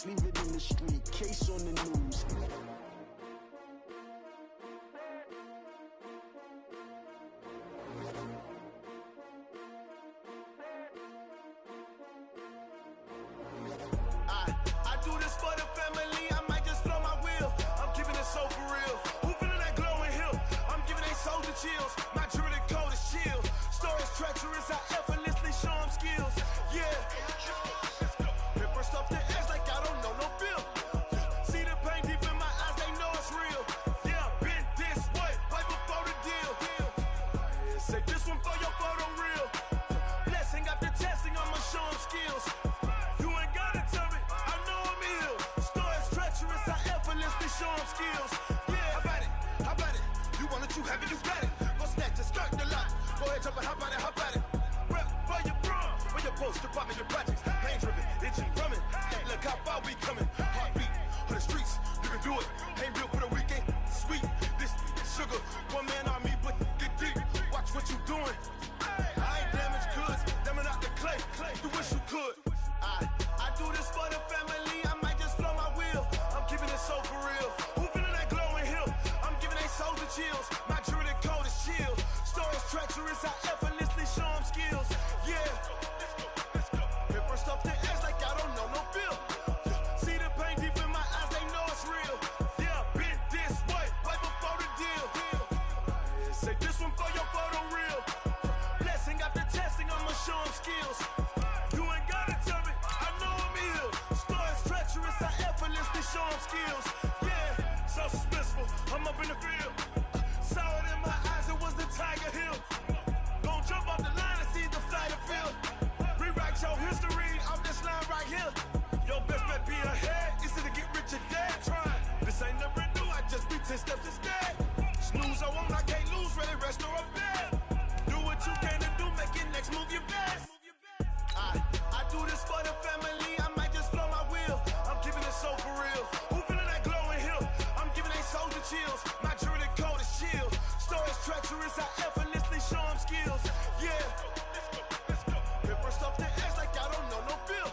Leave it in the street, case on the news. I do this for the family, I might just blow my wheel. I'm keeping it so for real. Who feeling that glowing hill? I'm giving they soldier chills. My jewelry code is chill. Stories treacherous, I effortlessly show them skills. Yeah. Paper stuff the edge like I don't know no feel. See the pain deep in my eyes, they know it's real. Yeah, been this way, right before the deal. Say this one for your photo real. Blessing after testing, I'ma show them skills. You ain't gotta tell me, I know I'm ill. Stories treacherous, I effortlessly show them skills. Yeah, how about it? You want it, you have it, you got it. Go snatch it, skirt the lot. Go ahead, jump it, how about it? Rep for your bro, for your poster, popping your projects. Pain driven, itching, drumming. Look how far we coming. Heartbeat on the streets, you can do it. Ain't built for the weekend, sweet. This sugar, one man army, but get deep. Watch what you doing. I ain't damaged goods, damn it out the clay. You wish you could. I do this for the family, I might just blow my wheel. I'm keeping it so for real. Who feeling that glowing hill? I'm giving they soldier chills. My jewelry code is chill. Stories treacherous, I effortlessly show them skills. Yeah. Paper stuff the edge like I don't know no feel. See the pain deep in my eyes, they know it's real. Yeah, been this way, right before the deal. Say this one for your photo real. Blessing after testing, I'ma show them skills. You ain't gotta tell me, I know I'm ill. Stories treacherous, I effortlessly show them skills. Yeah, so suspenseful, I'm up in the field. Saw it in my eyes, it was the Tiger Hill. Gon' jump off the line and see the flight of field. Rewrite your history off this line right here. Your best bet be ahead, easy to get rich or dead. Trying, this ain't never new, I just be 10 steps instead. Snooze I won't, I can't lose, ready, rest or a bed. Do what you can to do, make your next move your best. I do this for the family, I might just blow my wheel. I'm keeping it so for real. Who feeling that glowing hill? I'm giving they soldier chills. My jewelry code is chill. Stories treacherous, I effortlessly show them skills. Yeah. Paper stuff the edge like I don't know no feel.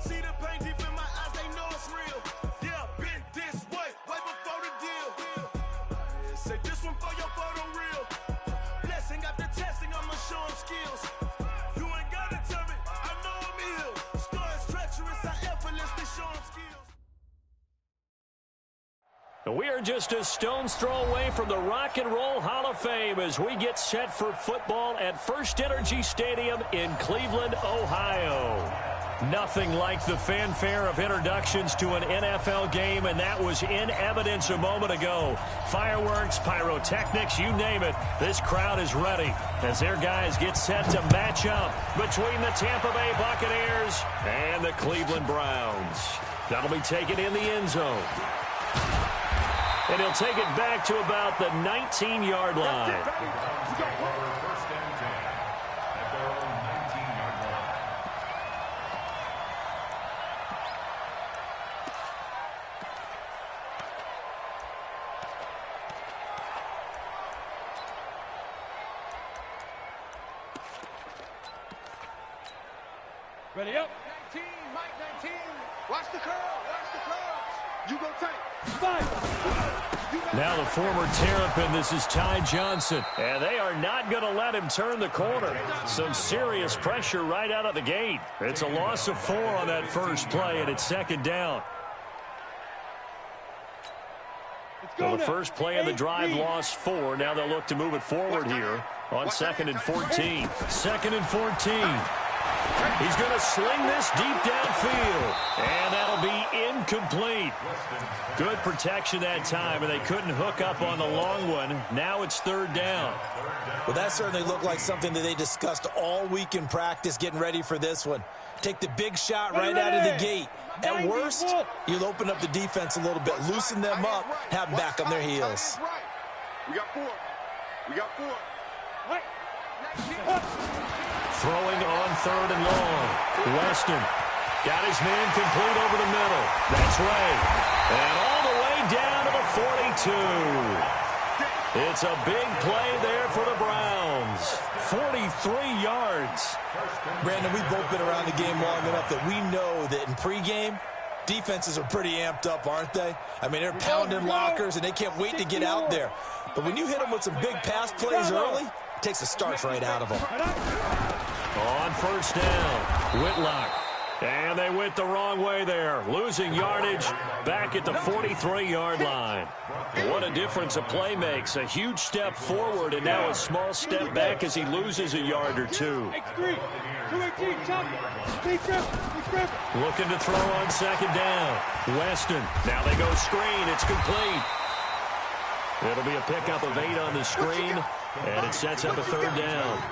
See the pain deep in my eyes, they know it's real. Yeah, been this way, right before the deal. Say this one for your photo real. Blessing after testing, I'ma show them skills. You ain't gotta tell me, I know I'm ill. Stories treacherous, I effortlessly show them skills. We are just a stone's throw away from the Rock and Roll Hall of Fame as we get set for football at First Energy Stadium in Cleveland, Ohio. Nothing like the fanfare of introductions to an NFL game, and that was in evidence a moment ago. Fireworks, pyrotechnics, you name it. This crowd is ready as their guys get set to match up between the Tampa Bay Buccaneers and the Cleveland Browns. That'll be taken in the end zone. And he'll take it back to about the 19-yard line. First and 10 at their own 19-yard line. Ready up. 19, Mike 19. Watch the curls. You go tight. Now the former Terrapin, this is Ty Johnson. And they are not going to let him turn the corner. Some serious pressure right out of the gate. It's a loss of 4 on that first play, and it's second down. Well, the first play of the drive lost 4. Now they'll look to move it forward here on 2nd and 14. 2nd and 14. He's going to sling this deep downfield, and that'll be incomplete. Good protection that time, and they couldn't hook up on the long one. Now it's 3rd down. Well, that certainly looked like something that they discussed all week in practice getting ready for this one. Take the big shot right out of the gate. At worst, you'll open up the defense a little bit, loosen them up, have them back on their heels. We got 4. Throwing on 3rd and long. Weston got his man complete over the middle. That's right. And all the way down to the 42. It's a big play there for the Browns. 43 yards. Brandon, we've both been around the game long enough that we know that in pregame, Defenses are pretty amped up, aren't they? I mean, they're pounding lockers, and they can't wait to get out there. But when you hit them with some big pass plays early, it takes the starch right out of them. On first down, Whitlock. And they went the wrong way there, losing yardage back at the 43-yard line. What a difference a play makes. A huge step forward and now a small step back as he loses a yard or two. Looking to throw on second down. Weston. Now they go screen. It's complete. It'll be a pickup of 8 on the screen, and it sets up a third down.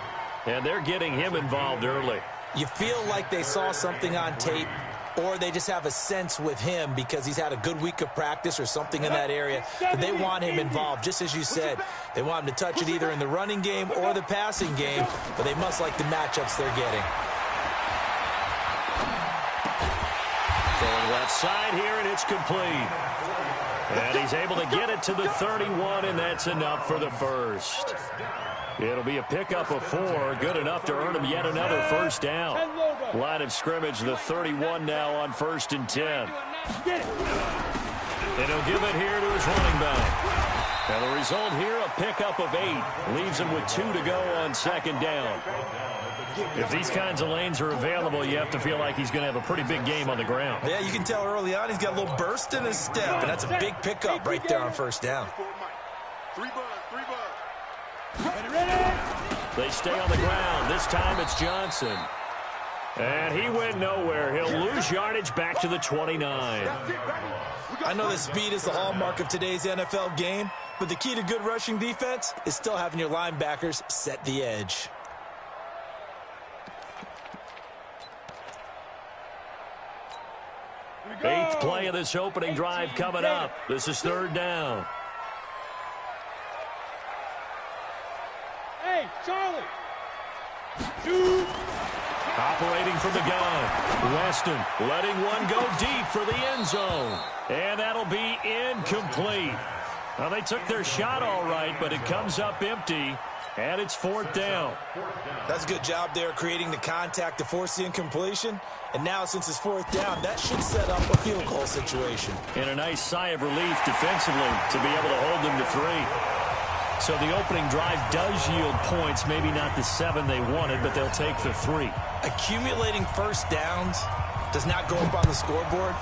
And they're getting him involved early. You feel like they saw something on tape, or they just have a sense with him because he's had a good week of practice or something in that area. But they want him involved, just as you said. They want him to touch it either in the running game or the passing game, but they must like the matchups they're getting. Throwing left side here, and it's complete. And he's able to get it to the 31, and that's enough for the first. It'll be a pickup of 4, good enough to earn him yet another first down. Line of scrimmage, the 31 now on 1st and 10. And he'll give it here to his running back. And the result here, a pickup of 8. Leaves him with 2 to go on second down. If these kinds of lanes are available, you have to feel like he's going to have a pretty big game on the ground. Yeah, you can tell early on he's got a little burst in his step, and that's a big pickup right there on first down. They stay on the ground. This time it's Johnson. And he went nowhere. He'll lose yardage back to the 29. I know that speed is the hallmark of today's NFL game, but the key to good rushing defense is still having your linebackers set the edge. Eighth play of this opening drive coming up. This is third down. Hey, Charlie. Operating from the gun. Weston letting one go deep for the end zone. And that'll be incomplete. Well, they took their shot all right, but it comes up empty. And it's fourth down. That's a good job there creating the contact to force the incompletion. And now, since it's fourth down, that should set up a field goal situation. And a nice sigh of relief defensively to be able to hold them to 3. So the opening drive does yield points, maybe not the 7 they wanted, but they'll take the 3. Accumulating first downs does not go up on the scoreboard,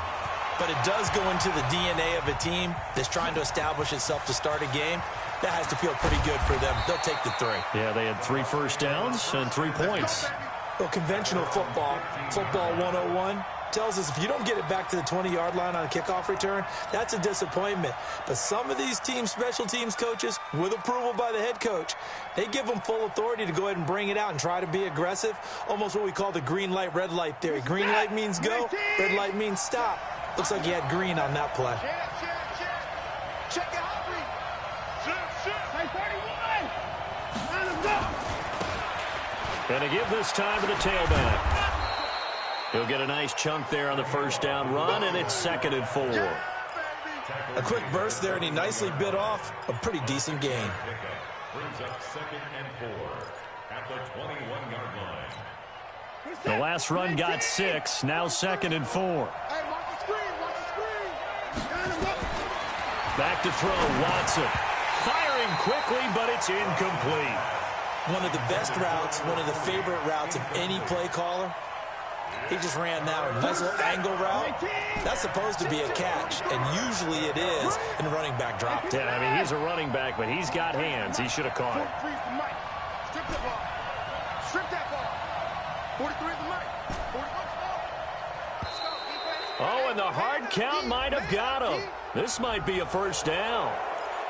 but it does go into the DNA of a team that's trying to establish itself to start a game. That has to feel pretty good for them. They'll take the 3. Yeah, they had 3 first downs and 3 points. Well, conventional football 101, tells us if you don't get it back to the 20-yard line on a kickoff return, that's a disappointment. But some of these teams, special teams coaches, with approval by the head coach, they give them full authority to go ahead and bring it out and try to be aggressive, almost what we call the green light, red light theory. Green light means go, red light means stop. Looks like you had green on that play. Check it out. And to give this time to the tailback. He'll get a nice chunk there on the first down run, and it's 2nd and 4. A quick burst there, and he nicely bit off a pretty decent gain. Brings up 2nd and 4 at the 21-yard line. The last run got 6, now 2nd and 4. Hey, watch the screen, watch the screen. Back to throw, Watson. Firing quickly, but it's incomplete. One of the best routes, one of the favorite routes of any play caller. He just ran that one. Nice little angle route. That's supposed to be a catch, and usually it is in running back drop. Yeah, I mean, he's a running back, but he's got hands. He should have caught it. Strip that ball. Strip that ball. 43 is the mic. 44. Oh, and the hard count might have got him. This might be a first down.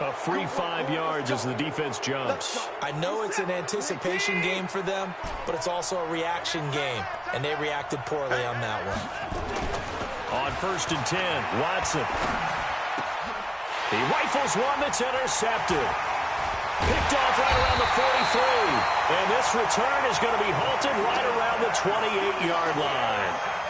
A free 5 yards as the defense jumps. I know it's an anticipation game for them, but it's also a reaction game, and they reacted poorly on that one. On 1st and 10, Watson. He rifles one that's intercepted. Picked off right around the 43. And this return is going to be halted right around the 28-yard line.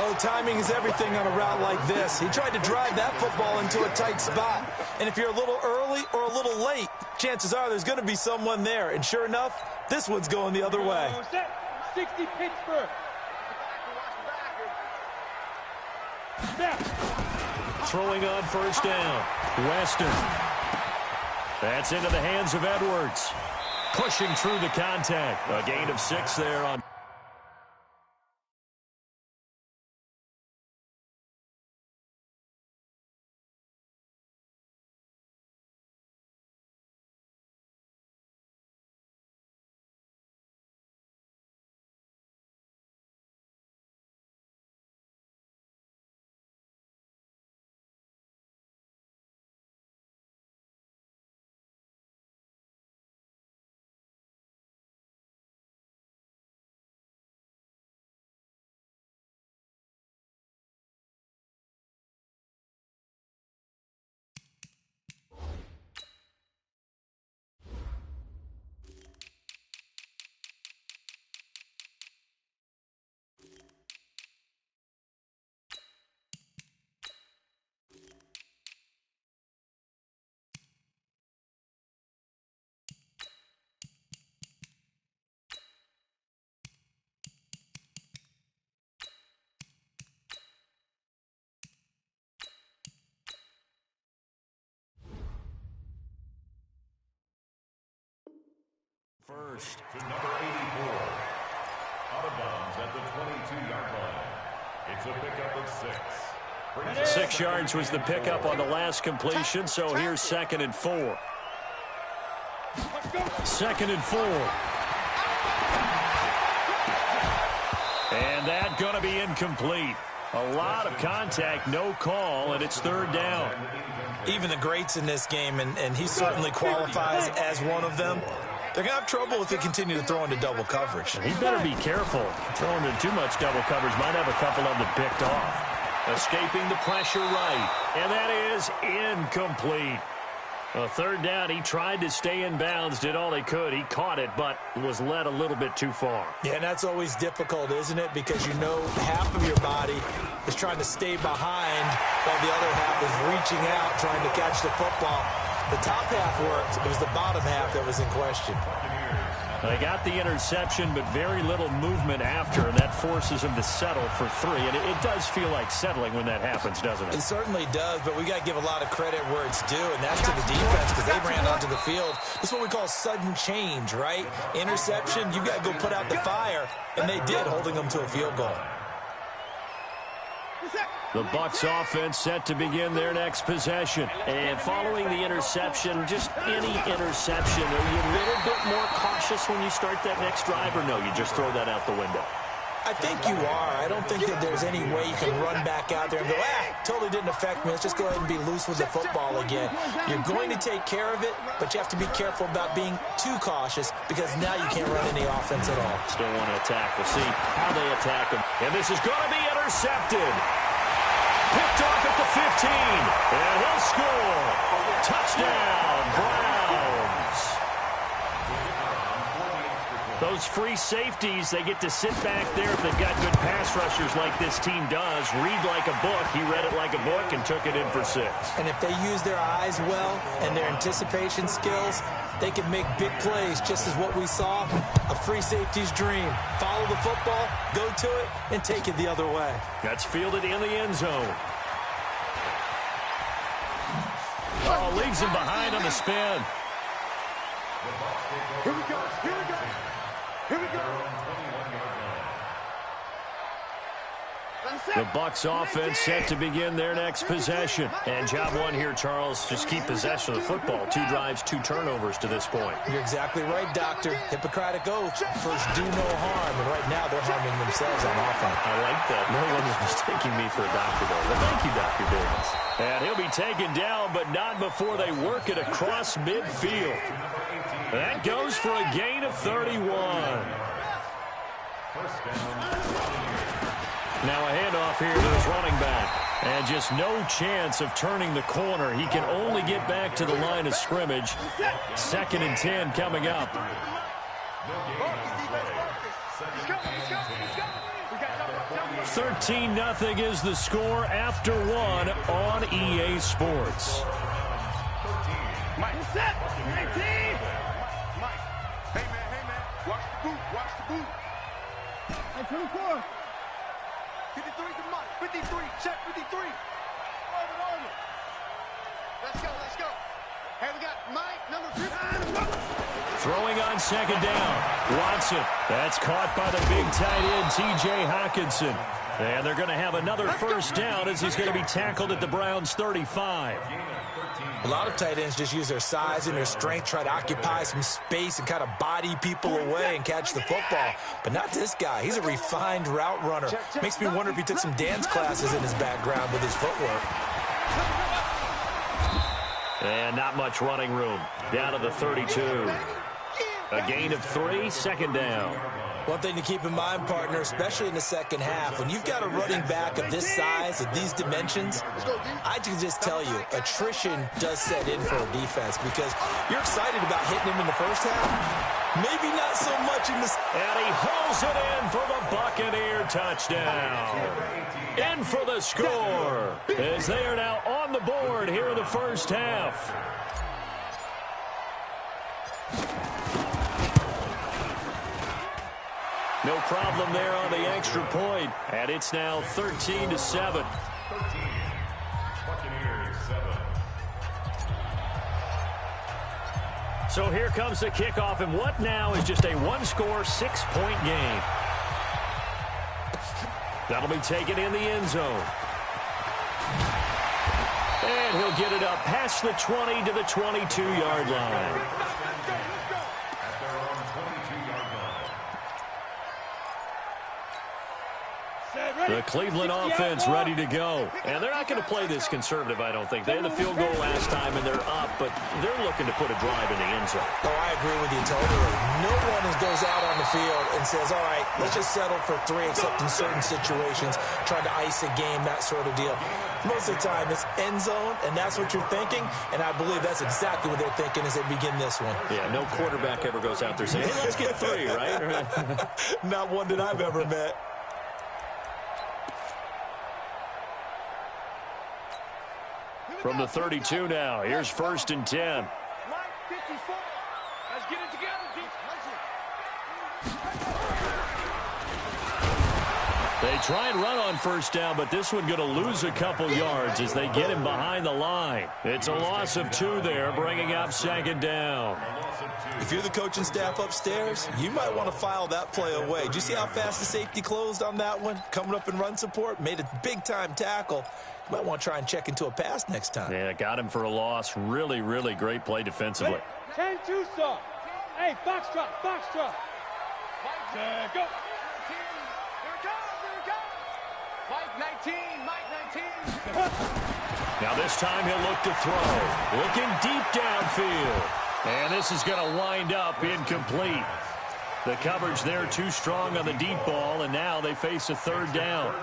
Oh, timing is everything on a route like this. He tried to drive that football into a tight spot. And if you're a little early or a little late, chances are there's going to be someone there. And sure enough, this one's going the other way. 60 Pittsburgh. Throwing on first down. Western. That's into the hands of Edwards. Pushing through the contact. A gain of 6 there on. First to number 84. Out of bounds at the 22-yard line. It's a pickup of 6. 6 yards was the pickup on the last completion, so here's 2nd and 4. 2nd and 4. And that going to be incomplete. A lot of contact, no call, and it's 3rd down. Even the greats in this game, and he certainly qualifies as one of them, they're going to have trouble if they continue to throw into double coverage. He better be careful. Throwing into too much double coverage might have a couple of them picked off. Escaping the pressure right, and that is incomplete. A 3rd down, he tried to stay in bounds, did all he could. He caught it, but was led a little bit too far. Yeah, and that's always difficult, isn't it? Because you know half of your body is trying to stay behind while the other half is reaching out, trying to catch the football. The top half worked. It was the bottom half that was in question. They got the interception, but very little movement after, and that forces them to settle for 3. And it does feel like settling when that happens, doesn't it? It certainly does, but we got to give a lot of credit where it's due, and that's to the defense because they ran onto the field. This is what we call sudden change, right? Interception, you got to go put out the fire, and they did, holding them to a field goal. The Bucs offense set to begin their next possession. And following the interception, just any interception, are you a little bit more cautious when you start that next drive, or no, you just throw that out the window? I think you are. I don't think that there's any way you can run back out there and go, totally didn't affect me. Let's just go ahead and be loose with the football again. You're going to take care of it, but you have to be careful about being too cautious because now you can't run any offense at all. Still want to attack. We'll see how they attack him. And this is going to be intercepted. Picked off at the 15, and he'll score. Touchdown, Browns. Those free safeties, they get to sit back there if they've got good pass rushers like this team does. Read like a book. He read it like a book and took it in for 6. And if they use their eyes well and their anticipation skills, they can make big plays, just as what we saw, a free safety's dream. Follow the football, go to it, and take it the other way. That's fielded in the end zone. Oh, leaves him behind on the spin. Here we go, here we go, here we go. The Bucs offense set to begin their next possession. And job one here, Charles, just keep possession of the football. 2 drives, 2 turnovers to this point. You're exactly right, Doctor. Hippocratic oath. First, do no harm. And right now, they're harming themselves on offense. I like that. No one is mistaking me for a doctor, though. Well, thank you, Dr. Davis. And he'll be taken down, but not before they work it across midfield. That goes for a gain of 31. Now a handoff here to his running back. And just no chance of turning the corner. He can only get back to the line of scrimmage. 2nd and 10 coming up. 13-0 is the score after 1 on EA Sports. Mike, set. 19. Mike. Hey, man. Watch the boot. Watch the boot. Hey, 24. 53 to Mike. 53. Check 53. Over. Let's go. Let's go. Hey, we got Mike, number 59. Throwing on second down. Watson. That's caught by the big tight end, T.J. Hockenson. And they're going to have another first down as he's going to be tackled at the Browns' 35. A lot of tight ends just use their size and their strength, try to occupy some space and kind of body people away and catch the football. But not this guy. He's a refined route runner. Makes me wonder if he took some dance classes in his background with his footwork. And not much running room. Down to the 32. A gain of 3, second down. One thing to keep in mind, partner, especially in the second half, when you've got a running back of this size, of these dimensions, I can just tell you, attrition does set in for a defense because you're excited about hitting him in the first half. Maybe not so much in the... And he hauls it in for the Buccaneer touchdown. In for the score as they are now on the board here in the first half. No problem there on the extra point, and it's now 13-7. 13. Buccaneers 7. So here comes the kickoff, and what now is just a one-score, 6-point game. That'll be taken in the end zone. And he'll get it up past the 20 to the 22-yard line. The Cleveland offense ready to go. And they're not going to play this conservative, I don't think. They had the field goal last time, and they're up, but they're looking to put a drive in the end zone. Oh, I agree with you totally. No one goes out on the field and says, all right, let's just settle for 3, except in certain situations, trying to ice a game, that sort of deal. Most of the time, it's end zone, and that's what you're thinking, and I believe that's exactly what they're thinking as they begin this one. Yeah, no quarterback ever goes out there saying, hey, let's get 3, right? Not one that I've ever met. From the 32 now, here's 1st and 10. Mike, 54. Let's get it together, They try and run on first down, but this one going to lose a couple yards as they get him behind the line. It's a loss of 2 there, bringing up second down. If you're the coaching staff upstairs, you might want to file that play away. Did you see how fast the safety closed on that one? Coming up in run support, made a big-time tackle. You might want to try and check into a pass next time. Yeah, got him for a loss. Really, really great play defensively. 10-2, sir. Hey, foxtrot. Mike, go. Here it goes. Mike 19. Now this time he'll look to throw. Looking deep downfield. And this is going to wind up incomplete. The coverage there too strong on the deep ball, and now they face a 3rd down.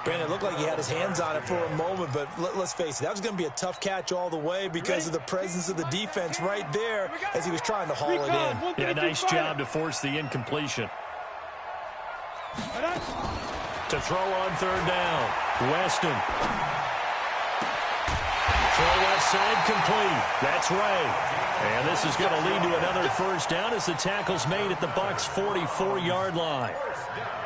Brandon, it looked like he had his hands on it for a moment, but let's face it, that was going to be a tough catch all the way because of the presence of the defense right there as he was trying to haul it in. Yeah, nice job to force the incompletion. To throw on 3rd down, Weston. Throw left side complete. That's Ray. And this is going to lead to another first down as the tackle's made at the Bucs' 44-yard line.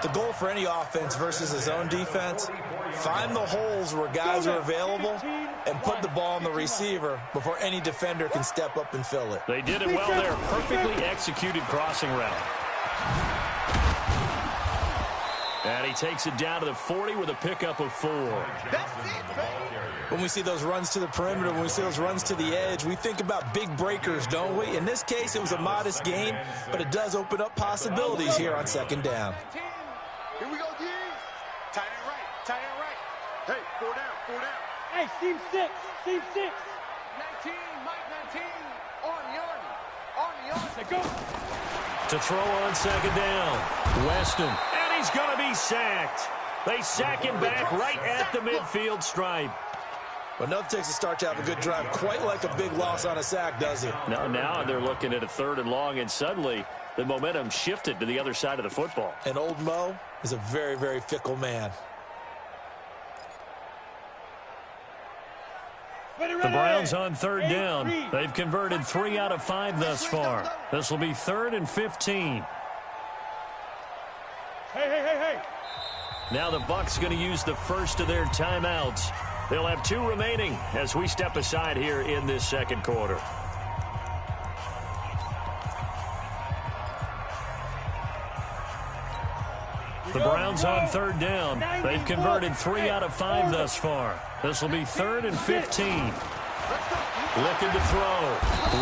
The goal for any offense versus his own defense, find the holes where guys are available and put the ball on the receiver before any defender can step up and fill it. They did it well there. Perfectly executed crossing route. And he takes it down to the 40 with a pickup of 4. When we see those runs to the perimeter, when we see those runs to the edge, we think about big breakers, don't we? In this case, it was a modest gain, but it does open up possibilities here on 2nd down. Here we go, G. Tight end right. Hey, 4 down. Hey, seam 6. 19, Mike 19. On the army. They go. To throw on 2nd down, Weston. And he's going to be sacked. They sack him back right at the midfield stripe. But nothing takes a start to have a good drive, quite like a big loss on a sack, does it? No, now they're looking at a 3rd and long, and suddenly the momentum shifted to the other side of the football. And old Mo is a very, very fickle man. The Browns on 3rd down. They've converted 3 out of 5 thus far. This will be 3rd and 15. Hey. Now the Bucs going to use the first of their timeouts. They'll have 2 remaining as we step aside here in this second quarter. The Browns on 3rd down. They've converted 3 out of 5 thus far. This will be 3rd and 15. Looking to throw.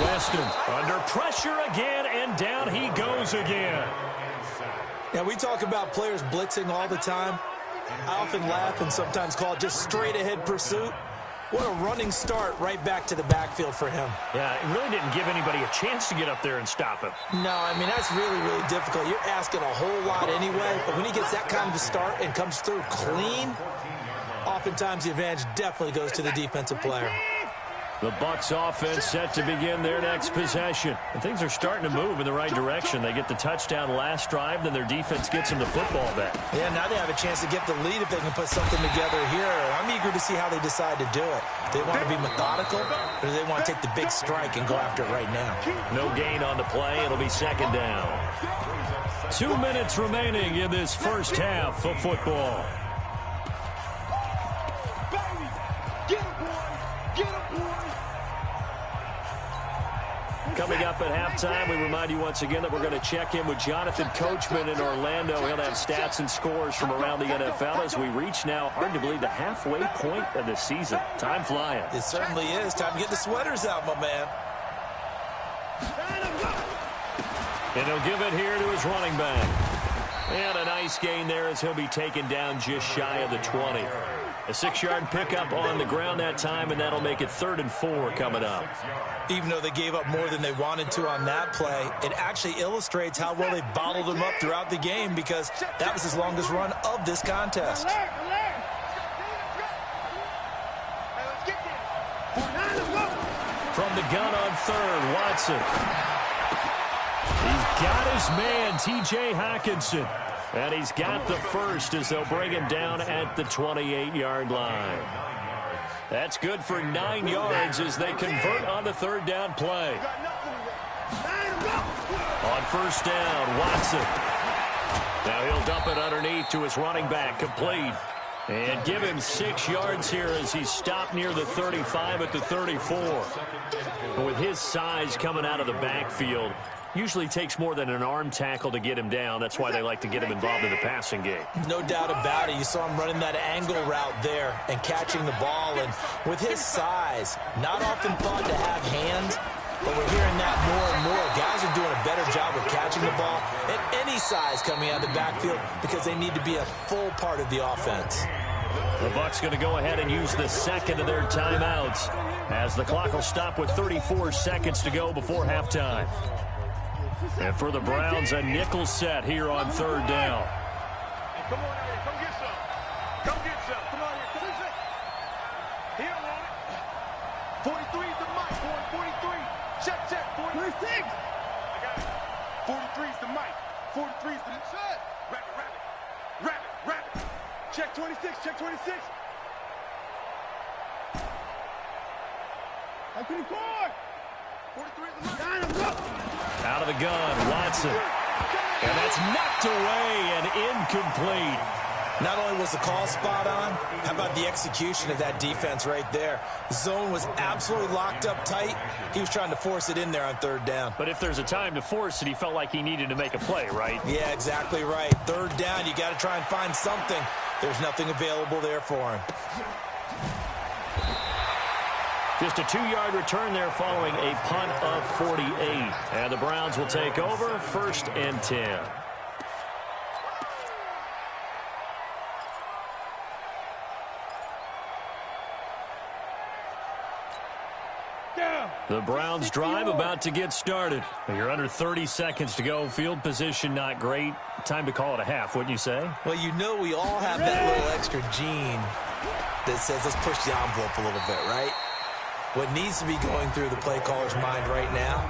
Weston under pressure again, and down he goes again. Now, we talk about players blitzing all the time. I often laugh and sometimes call it just straight-ahead pursuit. What a running start right back to the backfield for him. Yeah, it really didn't give anybody a chance to get up there and stop him. No, I mean, that's really, really difficult. You're asking a whole lot anyway, but when he gets that kind of a start and comes through clean, oftentimes the advantage definitely goes to the defensive player. The Bucs offense set to begin their next possession. And things are starting to move in the right direction. They get the touchdown last drive, then their defense gets them the football back. Yeah, now they have a chance to get the lead if they can put something together here. I'm eager to see how they decide to do it. They want to be methodical, or do they want to take the big strike and go after it right now? No gain on the play. It'll be 2nd down. 2 minutes remaining in this first half of football. Coming up at halftime, we remind you once again that we're going to check in with Jonathan Coachman in Orlando. He'll have stats and scores from around the NFL as we reach now, hard to believe, the halfway point of the season. Time flying. It certainly is. Time to get the sweaters out, my man. And he'll give it here to his running back. And a nice gain there as he'll be taken down just shy of the 20. A 6-yard pickup on the ground that time, and that'll make it 3rd and 4 coming up. Even though they gave up more than they wanted to on that play, it actually illustrates how well they bottled them up throughout the game because that was his longest run of this contest. From the gun on 3rd, Watson. He's got his man, T.J. Hockenson. And he's got the first as they'll bring him down at the 28-yard line. That's good for 9 yards as they convert on the 3rd down play. On 1st down, Watson. Now he'll dump it underneath to his running back, complete. And give him 6 yards here as he's stopped near the 35 at the 34. But with his size coming out of the backfield, usually takes more than an arm tackle to get him down. That's why they like to get him involved in the passing game. No doubt about it. You saw him running that angle route there and catching the ball. And with his size, not often thought to have hands, but we're hearing that more and more. Guys are doing a better job of catching the ball at any size coming out of the backfield because they need to be a full part of the offense. The Bucs going to go ahead and use the 2nd of their timeouts as the clock will stop with 34 seconds to go before halftime. And for the Browns, a nickel set here on 3rd down. Come on out here. Come get some. Come get some. Come on here. Come get some. He don't want it. 43 is the mic, boy. 43. Check, check. 46. I got it. 43 is the mic. 43 is the shot. Wrap it, wrap it. Wrap it, wrap it. Check 26. Check 26. I'm 24. 43 is the mic. Out of the gun, Watson. And that's knocked away and incomplete. Not only was the call spot on, how about the execution of that defense right there? The zone was absolutely locked up tight. He was trying to force it in there on 3rd down. But if there's a time to force it, he felt like he needed to make a play, right? Yeah, exactly right. 3rd down, you got to try and find something. There's nothing available there for him. Just a 2-yard return there following a punt of 48. And the Browns will take over 1st and 10. The Browns drive about to get started. You're under 30 seconds to go. Field position not great. Time to call it a half, wouldn't you say? Well, you know we all have that little extra gene that says let's push the envelope a little bit, right? What needs to be going through the play caller's mind right now,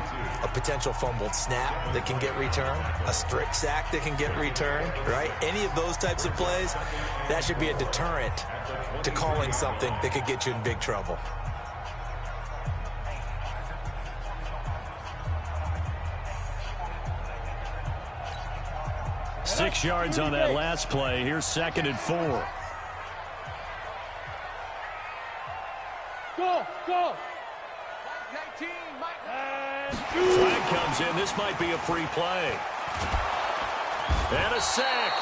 a potential fumbled snap that can get returned, a strip sack that can get returned, right? Any of those types of plays, that should be a deterrent to calling something that could get you in big trouble. 6 yards on that last play. Here's 2nd and 4. Go. 19, Flag comes in. This might be a free play. And a sack.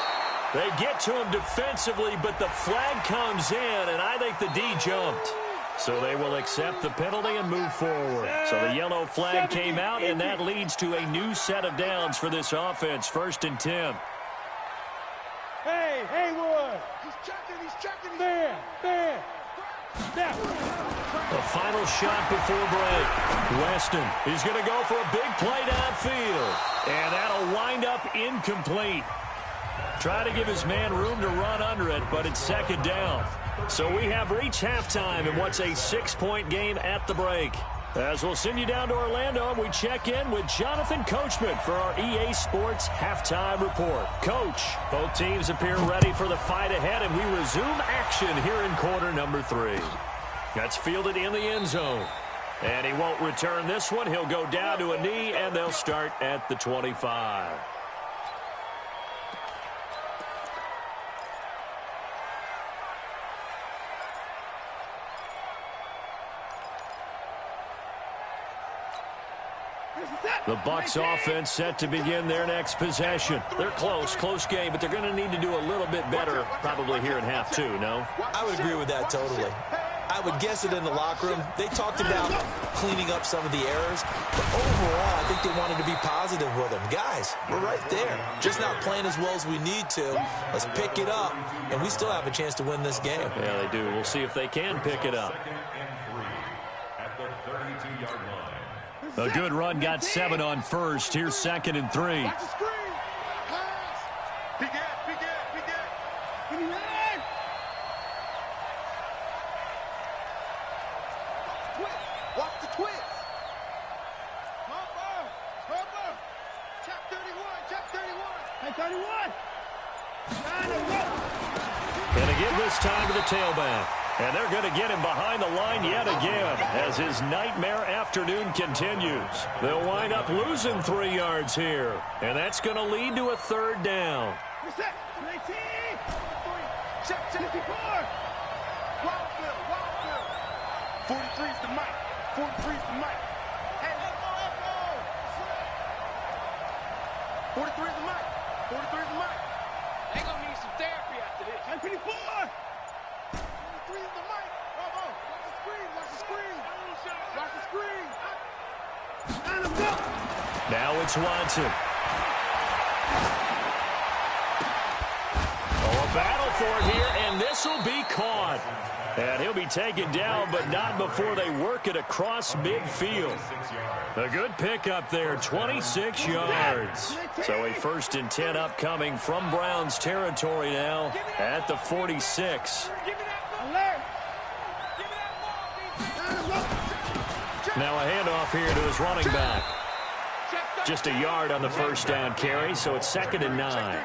They get to him defensively, but the flag comes in, and I think the D jumped. So they will accept the penalty and move forward. So the yellow flag came out, and that leads to a new set of downs for this offense. 1st and 10. Hey, Haywood. He's checking. There. The final shot before break. Weston is going to go for a big play downfield. And that'll wind up incomplete. Try to give his man room to run under it, but it's 2nd down. So we have reached halftime in what's a 6-point game at the break. As we'll send you down to Orlando, we check in with Jonathan Coachman for our EA Sports Halftime Report. Coach, both teams appear ready for the fight ahead, and we resume action here in quarter number 3. That's fielded in the end zone. And he won't return this one. He'll go down to a knee, and they'll start at the 25. The Bucs offense set to begin their next possession. They're close game, but they're going to need to do a little bit better probably here in half 2, no? I would agree with that totally. I would guess it in the locker room. They talked about cleaning up some of the errors, but overall, I think they wanted to be positive with them. Guys, we're right there. Just not playing as well as we need to. Let's pick it up, and we still have a chance to win this game. Yeah, they do. We'll see if they can pick it up. 2nd and 3 at the 32-yard line. A good run got 7 on first. Here's 2nd and 3. Watch the screen. Pass. Big ass. Watch the twist. Hopper. Check 31. Hey, 31. Gonna give this time to the tailback. And they're going to get him behind the line yet again as his nightmare afternoon continues. They'll wind up losing 3 yards here. And that's going to lead to a 3rd down. Check. Wildfield. 43's the mic. Hey, let's go. 43's the mic. They're going to need some therapy after this. 10-24. Watch the screen. Now it's Watson. A battle for it here, and this will be caught. And he'll be taken down, but not before they work it across midfield. A good pickup there, 26 yards. So a 1st and 10 upcoming from Browns territory now at the 46. Now a handoff here to his running back. Just a yard on the 1st down carry, so it's 2nd and 9.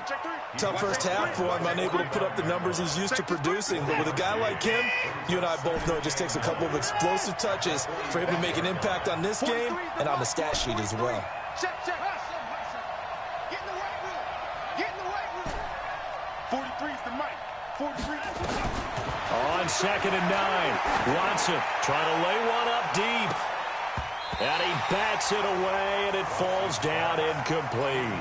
Tough first half for him, unable to put up the numbers he's used to producing. But with a guy like him, you and I both know it just takes a couple of explosive touches for him to make an impact on this game and on the stat sheet as well. Get in the weight room. 43's the mic. 43. On 2nd and 9, Watson trying to lay one up deep. And he bats it away, and it falls down incomplete.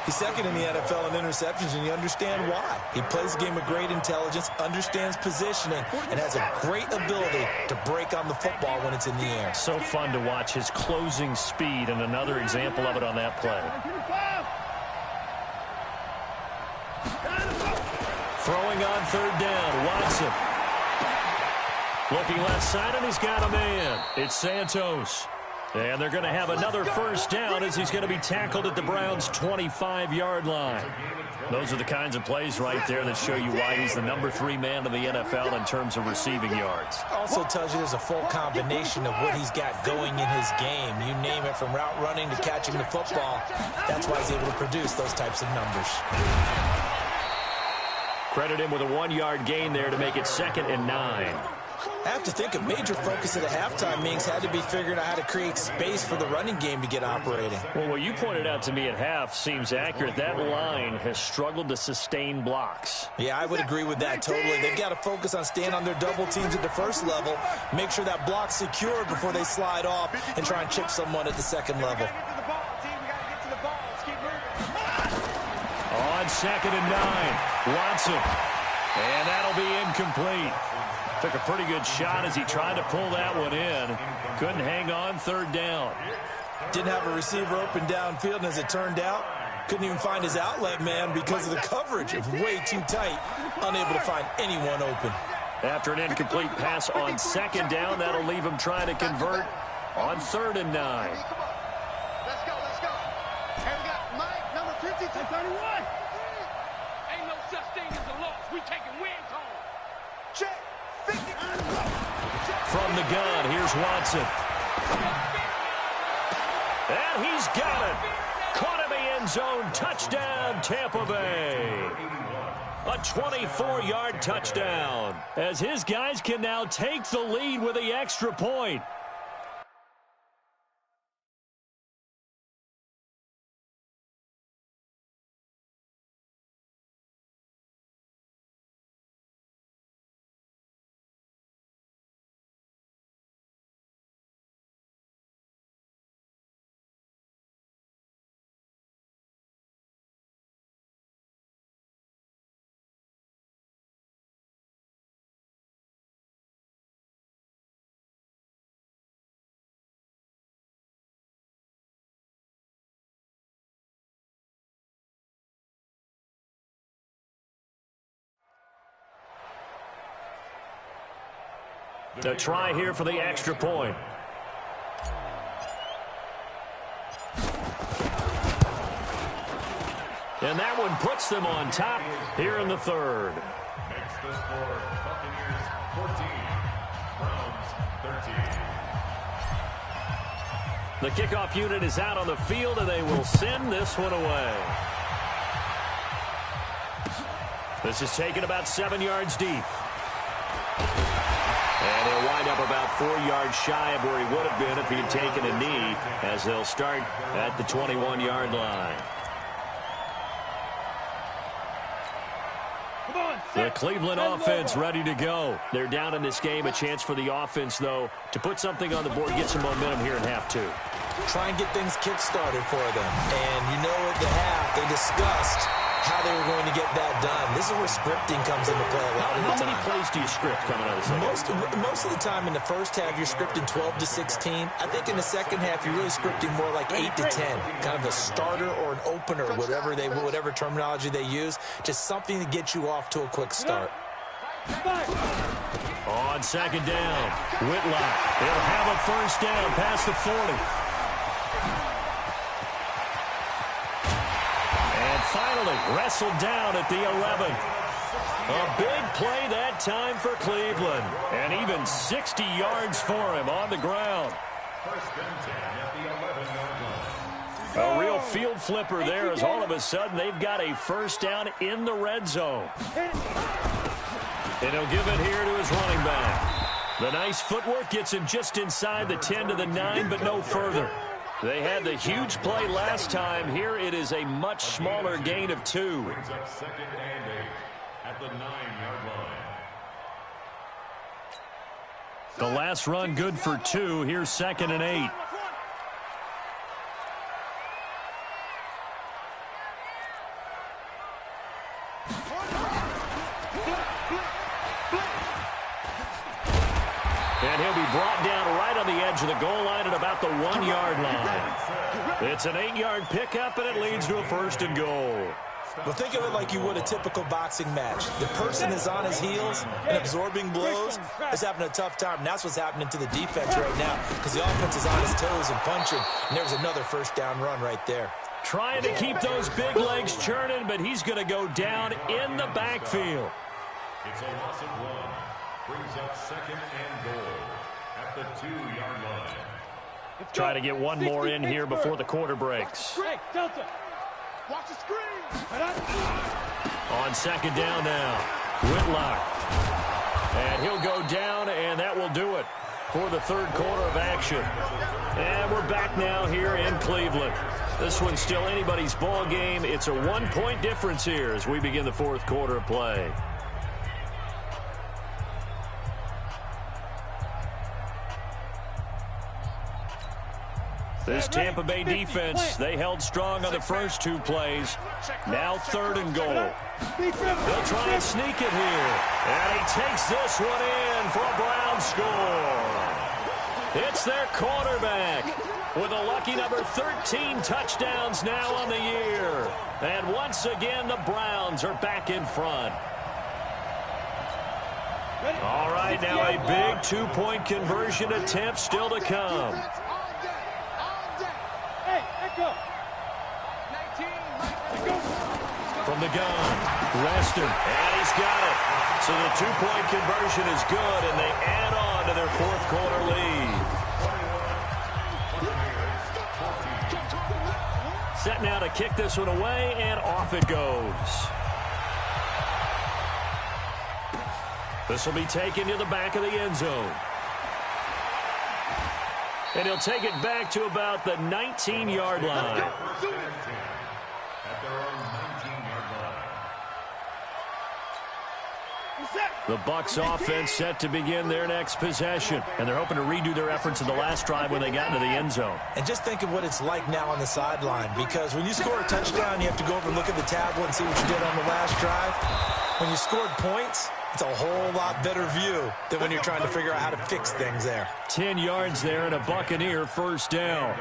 He's 2nd in the NFL in interceptions, and you understand why. He plays a game of great intelligence, understands positioning, and has a great ability to break on the football when it's in the air. So fun to watch his closing speed, and another example of it on that play. Throwing on 3rd down, Watson. Looking left side, and he's got a man. It's Santos. And they're going to have another 1st down as he's going to be tackled at the Browns' 25-yard line. Those are the kinds of plays right there that show you why he's the number 3 man in the NFL in terms of receiving yards. Also tells you there's a full combination of what he's got going in his game. You name it, from route running to catching the football. That's why he's able to produce those types of numbers. Credit him with a 1-yard gain there to make it 2nd and 9. have to think a major focus of the halftime meetings had to be figuring out how to create space for the running game to get operating. Well, what you pointed out to me at half seems accurate. That line has struggled to sustain blocks. Yeah, I would agree with that totally. They've got to focus on staying on their double teams at the first level, make sure that block's secure before they slide off and try and chip someone at the second level. On 2nd and 9, Watson. And that'll be incomplete. Took a pretty good shot as he tried to pull that one in. Couldn't hang on 3rd down. Didn't have a receiver open downfield, and as it turned out, couldn't even find his outlet man because of the coverage. It was way too tight, unable to find anyone open. After an incomplete pass on 2nd down, that'll leave him trying to convert on 3rd and 9. Let's go, let's go. And we got Mike, number 5231. Ain't no such thing as a loss. We taking wins home. Check. 50. From the gun, here's Watson. And he's got it. Caught in the end zone. Touchdown, Tampa Bay. A 24-yard touchdown, as his guys can now take the lead with the extra point. To try here for the extra point. And that one puts them on top here in the 3rd. Makes the score Buccaneers 14, Browns 13. The kickoff unit is out on the field, and they will send this one away. This is taken about 7 yards deep. And he'll wind up about 4 yards shy of where he would have been if he had taken a knee, as they'll start at the 21-yard line. The Cleveland offense ready to go. They're down in this game. A chance for the offense, though, to put something on the board, get some momentum here in half 2. Try and get things kick-started for them. And you know at the half, they discussed how they were going to get that done. This is where scripting comes into play a lot of the time. How many plays do you script coming out of the second? Most of the time in the first half, you're scripting 12 to 16. I think in the second half, you're really scripting more like 8 to 10. Kind of a starter or an opener, whatever terminology they use. Just something to get you off to a quick start. On 2nd down, Whitlock. He'll have a first down past the 40. Finally wrestled down at the 11. A big play that time for Cleveland. And even 60 yards for him on the ground. First and 10 at the 11-yard line. A real field flipper there, as all of a sudden they've got a first down in the red zone. And he'll give it here to his running back. The nice footwork gets him just inside the 10 to the 9, but no further. They had the huge play last time. Here it is a much smaller gain of 2. Brings up 2nd and 8 at the 9-yard line. The last run good for 2. Here's 2nd and 8. And he'll be brought down right on the edge of the goal line at about the 1-yard line. It's an 8-yard pickup, and it leads to a 1st and goal. Well, think of it like you would a typical boxing match. The person is on his heels and absorbing blows is having a tough time. And that's what's happening to the defense right now, because the offense is on his toes and punching. And there's another first down run right there. Trying to keep those big legs churning, but he's going to go down in the backfield. It's a loss of 1. Brings up 2nd and goal at the 2-yard line. Try to get one more in here before the quarter breaks. Hey, Delta, watch the screen. On 2nd down now, Whitlock. And he'll go down, and that will do it for the third quarter of action. And we're back now here in Cleveland. This one's still anybody's ball game. It's a 1-point difference here as we begin the fourth quarter of play. This Tampa Bay defense, they held strong on the first 2 plays. Now 3rd and goal. They'll try and sneak it here. And he takes this one in for a Brown score. It's their quarterback with a lucky number 13 touchdowns now on the year. And once again, the Browns are back in front. All right, now a big 2-point conversion attempt still to come. From the gun, Reston, and he's got it. So the 2-point conversion is good, and they add on to their fourth quarter lead. Set now to kick this one away, and off it goes. This will be taken to the back of the end zone. And he'll take it back to about the 19-yard line. The Bucs offense set to begin their next possession. And they're hoping to redo their efforts in the last drive when they got into the end zone. And just think of what it's like now on the sideline. Because when you score a touchdown, you have to go over and look at the tablet and see what you did on the last drive. When you scored points, it's a whole lot better view than when you're trying to figure out how to fix things there. 10 yards there and a Buccaneer first down.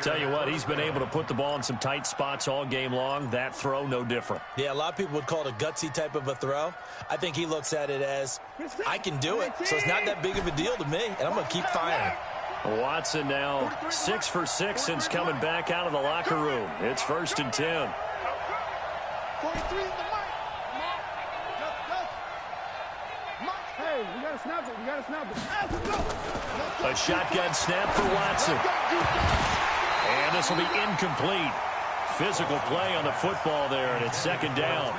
Tell you what, he's been able to put the ball in some tight spots all game long. That throw, no different. Yeah, a lot of people would call it a gutsy type of a throw. I think he looks at it as, I can do it, so it's not that big of a deal to me, and I'm going to keep firing. Watson now 6 for 6 since coming back out of the locker room. It's 1st and 10. A shotgun snap for Watson. And this will be incomplete. Physical play on the football there, and it's 2nd down.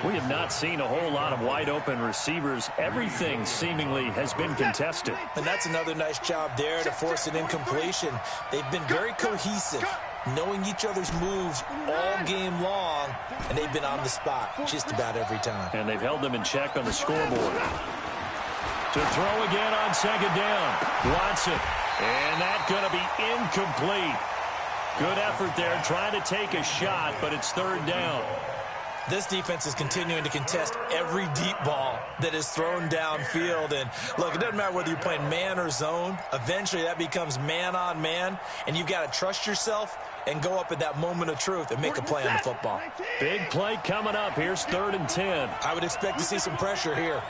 We have not seen a whole lot of wide-open receivers. Everything seemingly has been contested. And that's another nice job there to force an incompletion. They've been very cohesive, knowing each other's moves all game long, and they've been on the spot just about every time. And they've held them in check on the scoreboard. To throw again on 2nd down. Watson. And that's going to be incomplete. Good effort there, trying to take a shot, but it's 3rd down. This defense is continuing to contest every deep ball that is thrown downfield. And, look, it doesn't matter whether you're playing man or zone. Eventually, that becomes man-on-man, and you've got to trust yourself and go up at that moment of truth and make a play on the football. Big play coming up. Here's 3rd and 10. I would expect to see some pressure here.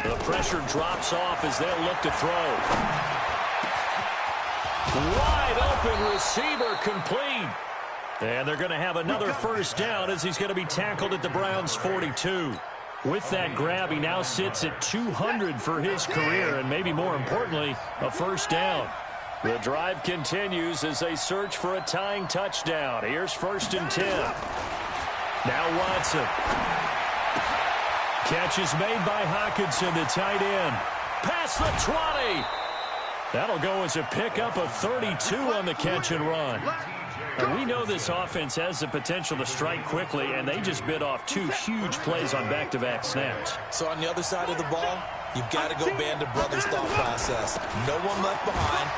The pressure drops off as they'll look to throw. Wide open receiver complete. And they're going to have another first down as he's going to be tackled at the Browns' 42. With that grab, he now sits at 200 for his career, and maybe more importantly, a first down. The drive continues as they search for a tying touchdown. Here's 1st and 10. Now Watson. Catch is made by Hockenson, the tight end. Past the 20. That'll go as a pickup of 32 on the catch and run. And we know this offense has the potential to strike quickly, and they just bit off 2 huge plays on back-to-back snaps. So on the other side of the ball, you've got to go Band of Brothers thought process. No one left behind.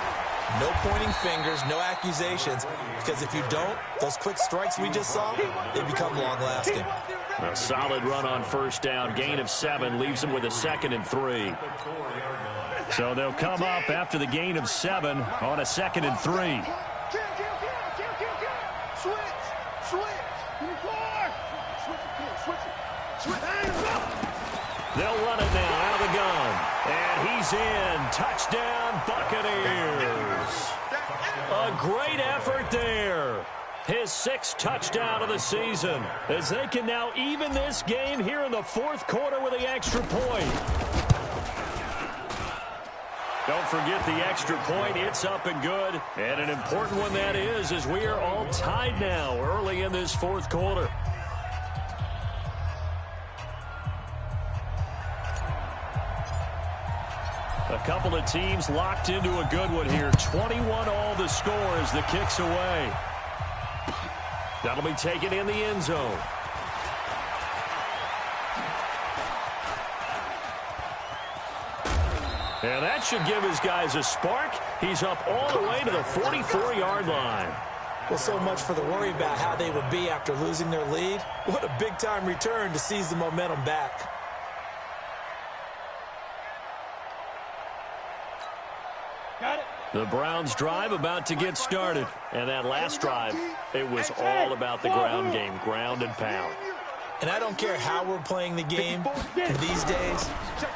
No pointing fingers, no accusations, because if you don't, those quick strikes we just saw, they become long-lasting. A solid run on first down. Gain of 7 leaves them with a 2nd and 3. So they'll come up after the gain of 7 on a 2nd and 3. They'll run it now out of the gun. And he's in. Touchdown, Buccaneers. A great effort there. His 6th touchdown of the season as they can now even this game here in the 4th quarter with the extra point. Don't forget the extra point. It's up and good. And an important one that is, as we are all tied now early in this fourth quarter. A couple of teams locked into a good one here. 21 all the score as the kick's away. That'll be taken in the end zone. And that should give his guys a spark. He's up all the way to the 44-yard line. Well, so much for the worry about how they would be after losing their lead. What a big-time return to seize the momentum back. Got it. The Browns drive about to get started. And that last drive, it was all about the ground game, ground and pound. And I don't care how we're playing the game these days,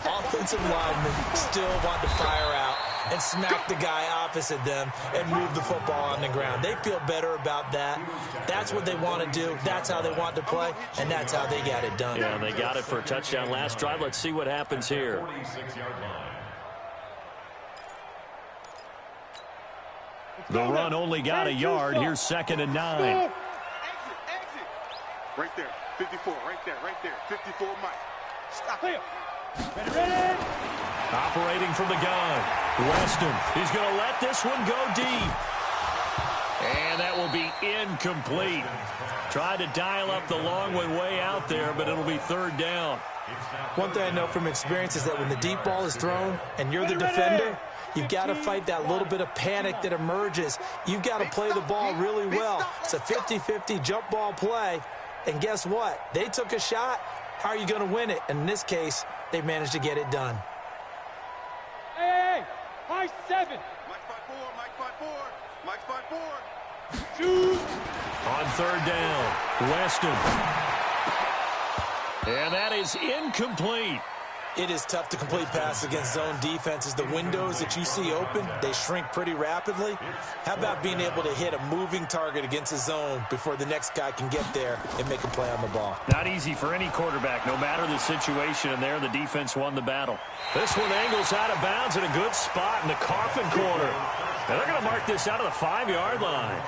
offensive linemen still want to fire out and smack the guy opposite them and move the football on the ground. They feel better about that. That's what they want to do. That's how they want to play, and that's how they got it done. Yeah, they got it for a touchdown last drive. Let's see what happens here. 46-yard line. The run only got a yard. Here's 2nd and 9. Exit. Right there. 54. Right there. 54, Mike. Stop him. Ready. Operating from the gun. Weston. He's going to let this one go deep. And that will be incomplete. Tried to dial up the long one way out there, but it'll be 3rd down. One thing I know from experience is that when the deep ball is thrown and you're the defender, you've got to fight that little bit of panic that emerges. You've got to play the ball really well. It's a 50-50 jump ball play. And guess what? They took a shot. How are you going to win it? And in this case, they managed to get it done. Hey, high 7. Mike 5-4. Shoot. On 3rd down, Weston. And that is incomplete. It is tough to complete passes against zone defenses. The windows that you see open, they shrink pretty rapidly. How about being able to hit a moving target against a zone before the next guy can get there and make a play on the ball? Not easy for any quarterback, no matter the situation, and there the defense won the battle. This one angles out of bounds in a good spot in the coffin corner. And they're going to mark this out of the 5-yard line.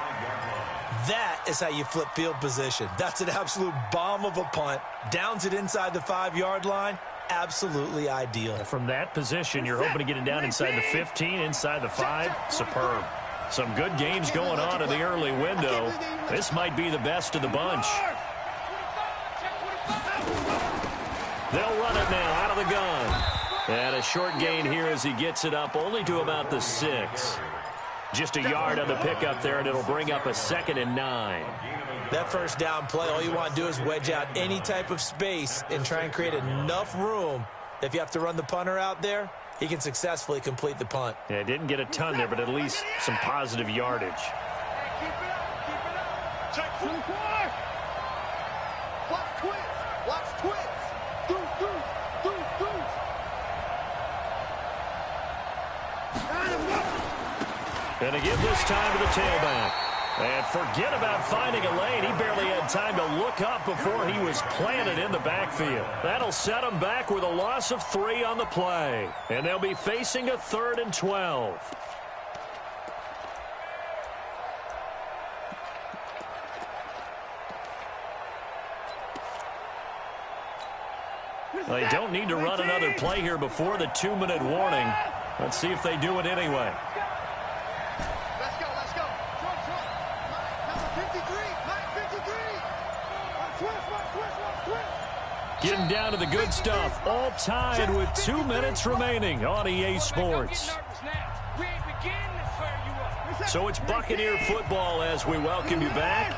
That is how you flip field position. That's an absolute bomb of a punt. Downs it inside the 5-yard line. Absolutely ideal. From that position, you're hoping to get it down inside the 15, inside the 5. Superb. Some good games going on in the early window. This might be the best of the bunch. They'll run it now out of the gun. And a short gain here as he gets it up only to about the 6. Just a yard on the pickup there, and it'll bring up a 2nd and 9. That first down play, all you want to do is wedge out any type of space and try and create enough room. If you have to run the punter out there, he can successfully complete the punt. Yeah, didn't get a ton there, but at least some positive yardage. Keep it up. Check 44. Watch twins. Do. And to give this time to the tailback. And forget about finding a lane. He barely had time to look up before he was planted in the backfield. That'll set him back with a loss of 3 on the play. And they'll be facing a 3rd and 12. They don't need to run another play here before the 2-minute warning. Let's see if they do it anyway. Let's go. Number 53. Getting down to the good stuff. All tied with 2 minutes remaining on EA Sports. So it's Buccaneer football as we welcome you back.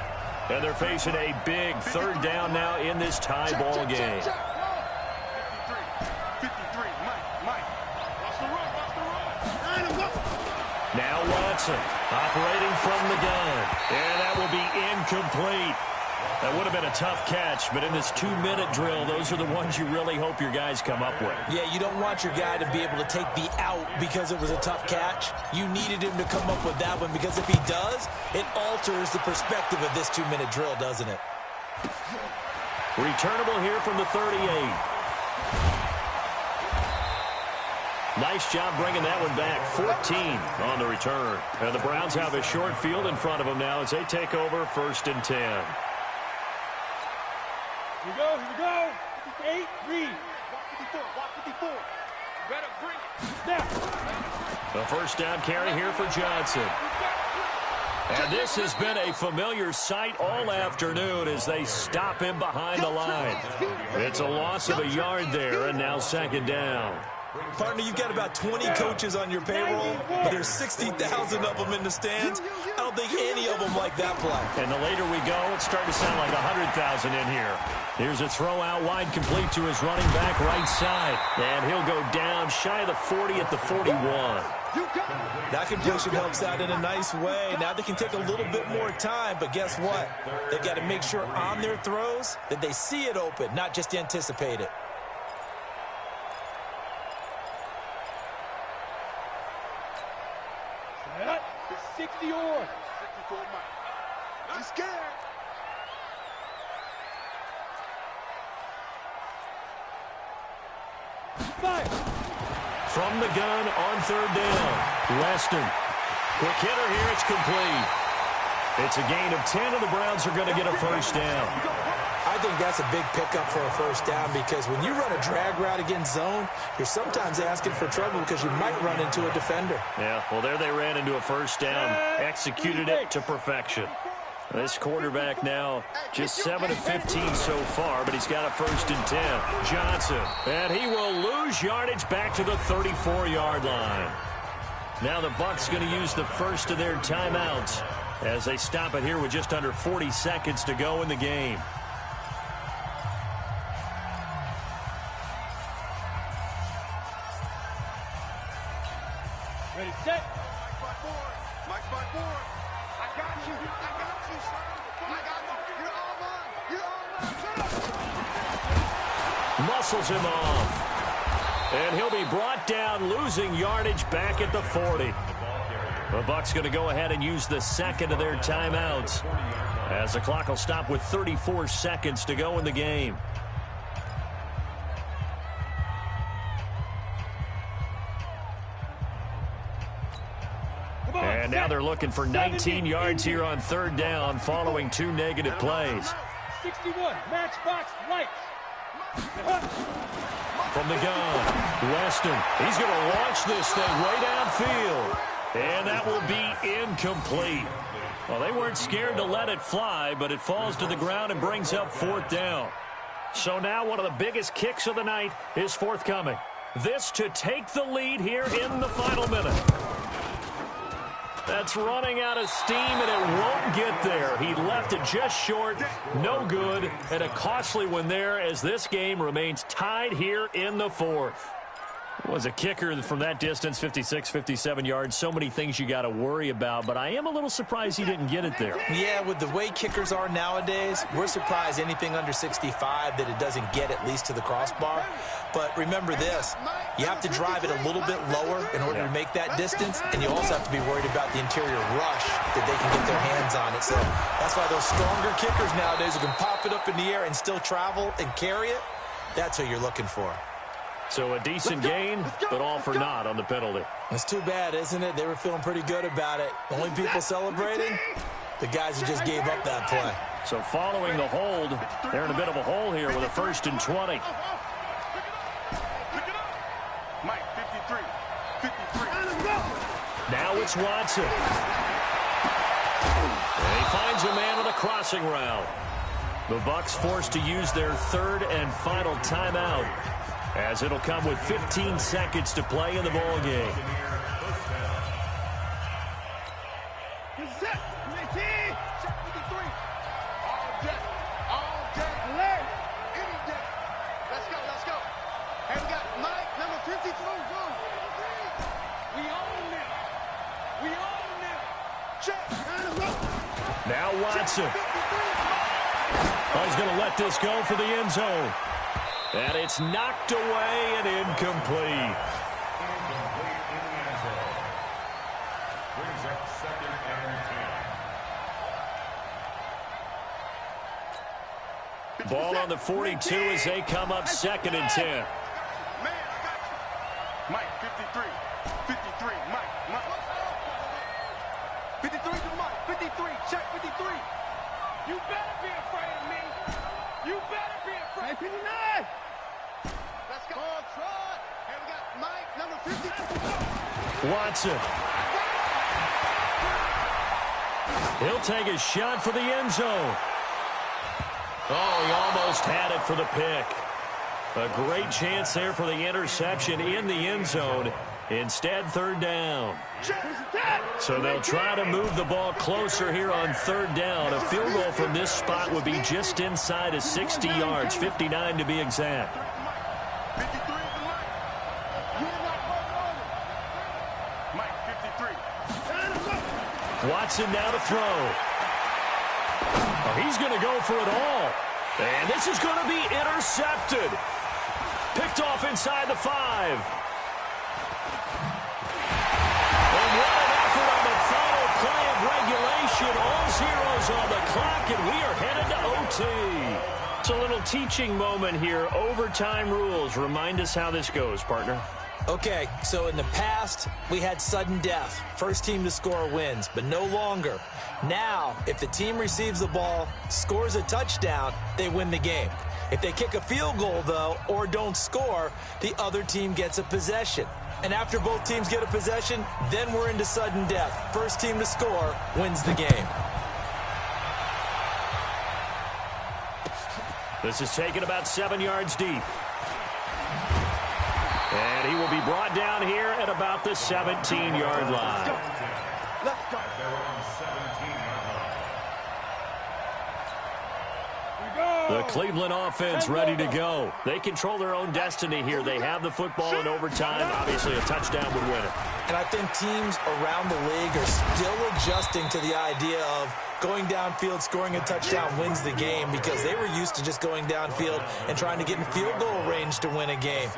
And they're facing a big 3rd down now in this tie ball game. 53, Mike. Watch the run. Now Watson operating from the gun. And that will be incomplete. That would have been a tough catch, but in this 2-minute drill, those are the ones you really hope your guys come up with. Yeah, you don't want your guy to be able to take the out because it was a tough catch. You needed him to come up with that one because if he does, it alters the perspective of this 2-minute drill, doesn't it? Returnable here from the 38. Nice job bringing that one back. 14 on the return. And the Browns have a short field in front of them now as they take over 1st and 10. Here we go, here we go. 8, read. Walk 54. Better bring it. Snap. A first down carry here for Johnson. And this has been a familiar sight all afternoon as they stop him behind the line. It's a loss of a yard there, and now 2nd down. Partner, you've got about 20 coaches on your payroll, but there's 60,000 of them in the stands. I don't think any of them like that play. And the later we go, it's starting to sound like 100,000 in here. Here's a throw out wide, complete to his running back right side. And he'll go down shy of the 40 at the 41. That completion helps out in a nice way. Now they can take a little bit more time, but guess what? They've got to make sure on their throws that they see it open, not just anticipate it. It's 60 or 64 Mike. I'm scared. Fire. From the gun on 3rd down. Weston. Quick hitter here. It's complete. It's a gain of 10, and the Browns are going to get a first down. I think that's a big pickup for a first down because when you run a drag route against zone, you're sometimes asking for trouble because you might run into a defender. Yeah, well, there they ran into a first down. Executed it to perfection. This quarterback now just 7 of 15 so far, but he's got a 1st and 10. Johnson, and he will lose yardage back to the 34-yard line. Now the Bucs going to use the first of their timeouts as they stop it here with just under 40 seconds to go in the game. Ready, set. Mike front forward. I got you. I got you. I got you. You're all mine. You're all mine. Muscles him off. And he'll be brought down, losing yardage back at the 40. The Bucs going to go ahead and use the second of their timeouts as the clock will stop with 34 seconds to go in the game. And now they're looking for 19 yards here on 3rd down following 2 negative plays. 61, matchbox lights. From the gun, Weston. He's going to launch this thing way downfield. And that will be incomplete. Well, they weren't scared to let it fly, but it falls to the ground and brings up 4th down. So now one of the biggest kicks of the night is forthcoming. This to take the lead here in the final minute. That's running out of steam, and it won't get there. He left it just short, no good, and a costly one there as this game remains tied here in the 4th. Was a kicker from that distance, 56, 57 yards. So many things you got to worry about, but I am a little surprised he didn't get it there. Yeah, with the way kickers are nowadays, we're surprised anything under 65 that it doesn't get at least to the crossbar. But remember this, you have to drive it a little bit lower in order to make that distance, and you also have to be worried about the interior rush that they can get their hands on it. So that's why those stronger kickers nowadays who can pop it up in the air and still travel and carry it, that's who you're looking for. So a decent gain, but all for naught on the penalty. It's too bad, isn't it? They were feeling pretty good about it. The only people celebrating, the guys who just gave up that play. So following the hold, they're in a bit of a hole here with a 1st and 20. Mike, 53. 53. Now it's Watson. And he finds a man with a crossing route. The Bucs forced to use their 3rd and final timeout, as it'll come with 15 seconds to play in the ball game. Let's go. And we got Mike, number 53. We own them. We own them. Check. Now Watson. Oh, he's going to let this go for the end zone. And it's knocked away and incomplete. Brings up 2nd and 10. Ball on the 42 as they come up 2nd and 10. Man, I got you. Mike, 53. 53. Check 53. You better be afraid of me. You better be afraid. 59. Let's go. On Trot. And we got Mike, number 50. Watson. He'll take a shot for the end zone. Oh, he almost had it for the pick. A great chance there for the interception in the end zone. Instead, third down. So they'll try to move the ball closer here on third down. A field goal from this spot would be just inside of 60 yards, 59 to be exact. 53 is the Mike. Mike, 53. Watson now to throw. Oh, he's going to go for it all. And this is going to be intercepted. Picked off inside the 5. And what an effort on the final play of regulation. All zeros on the clock, and we are headed to OT. It's a little teaching moment here. Overtime rules. Remind us how this goes, partner. Okay, so in the past, we had sudden death. First team to score wins, but no longer. Now, if the team receives the ball, scores a touchdown, they win the game. If they kick a field goal, though, or don't score, the other team gets a possession. And after both teams get a possession, then we're into sudden death. First team to score wins the game. This is taken about 7 yards deep. And he will be brought down here at about the 17-yard line. Let's go. The Cleveland offense ready to go. They control their own destiny here. They have the football in overtime. Obviously, a touchdown would win it. And I think teams around the league are still adjusting to the idea of going downfield, scoring a touchdown wins the game, because they were used to just going downfield and trying to get in field goal range to win a game.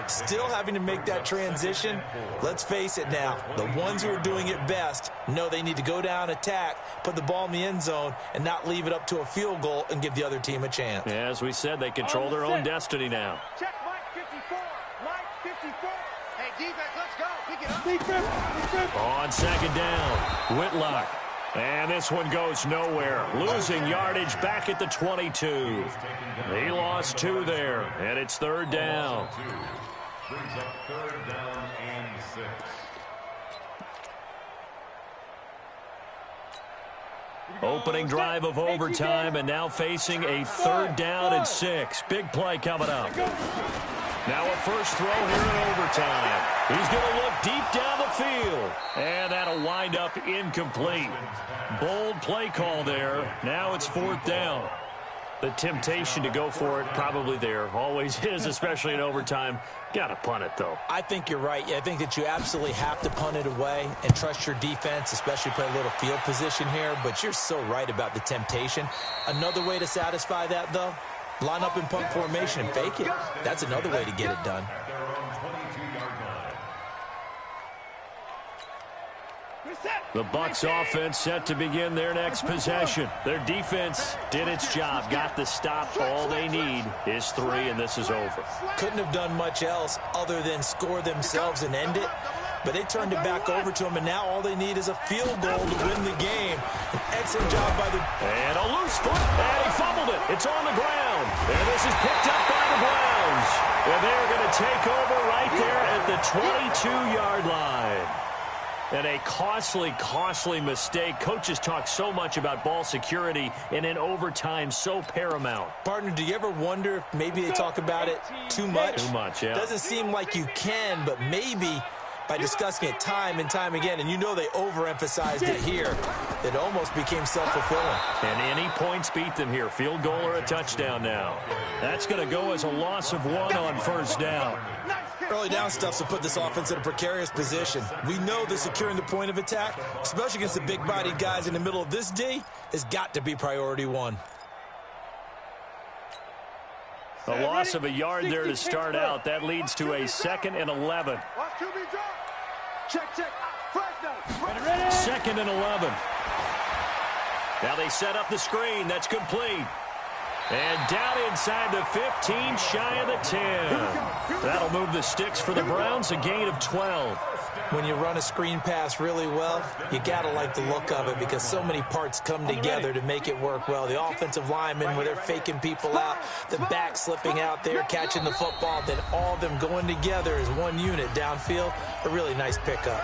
Still having to make that transition. Let's face it now, the ones who are doing it best know they need to go down, attack, put the ball in the end zone, and not leave it up to a field goal and give the other team a chance. Yeah, as we said, they control their own destiny now. Check Mike 54. Mike 54. Hey, defense, let's go. Pick it up. Defense. On second down, Whitlock. And this one goes nowhere. Losing yardage back at the 22. He lost 2 there, and it's third down. Brings up third down and 6. Opening drive of overtime, and now facing a third down and 6. Big play coming up. Now a first throw here in overtime. He's going to look deep down the field. And that'll wind up incomplete. Bold play call there. Now it's fourth down. The temptation to go for it probably there. Always is, especially in overtime. Got to punt it, though. I think you're right. I think that you absolutely have to punt it away and trust your defense, especially play a little field position here. But you're so right about the temptation. Another way to satisfy that, though, line up in punt formation and fake it. That's another way to get it done. At their own 22-yard line. The Bucs offense set to begin their next possession. Their defense did its job, got the stop. All they need is 3, and this is over. Couldn't have done much else other than score themselves and end it. But they turned it back over to them, and now all they need is a field goal to win the game. An excellent job by the... And a loose foot, and he fumbled it. It's on the ground. And this is picked up by the Browns. And they're going to take over right there at the 22-yard line. And a costly mistake. Coaches talk so much about ball security, and in overtime, so paramount. Partner, do you ever wonder if maybe they talk about it too much? Too much, yeah. Doesn't seem like you can, but maybe by discussing it time and time again, and you know they overemphasized it here, it almost became self-fulfilling. And any points beat them here. Field goal or a touchdown now. That's going to go as a loss of 1 on first down. Early down stuff will put this offense in a precarious position. We know that securing the point of attack, especially against the big-bodied guys in the middle of this D, has got to be priority 1. A loss of a yard there to start out. That leads to a 2nd and 11. Check. Ready. 2nd and 11. Now they set up the screen. That's complete. And down inside the 15, shy of the 10. That'll move the sticks for the Browns, a gain of 12. When you run a screen pass really well, you got to like the look of it because so many parts come together to make it work well. The offensive linemen, where they're faking people out, the back slipping out there, catching the football, then all of them going together as one unit downfield. A really nice pickup.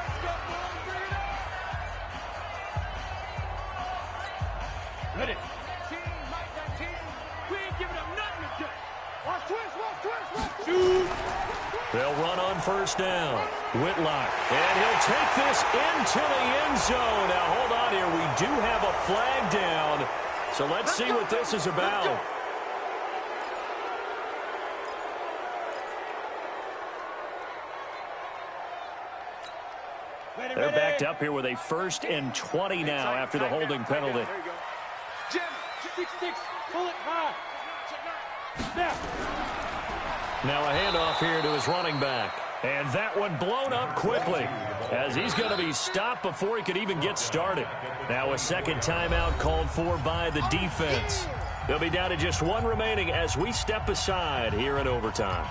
Ready. We ain't giving up nothing today. Watch twist. Shoot. They'll run on first down. Whitlock, and he'll take this into the end zone. Now, hold on here. We do have a flag down, so let's see what this is about. They're backed up here with a 1st and 20 now after the holding penalty. Jim, 6-6, pull it high. Snap. Now a handoff here to his running back. And that one blown up quickly as he's going to be stopped before he could even get started. Now a second timeout called for by the defense. They'll be down to just one remaining as we step aside here in overtime.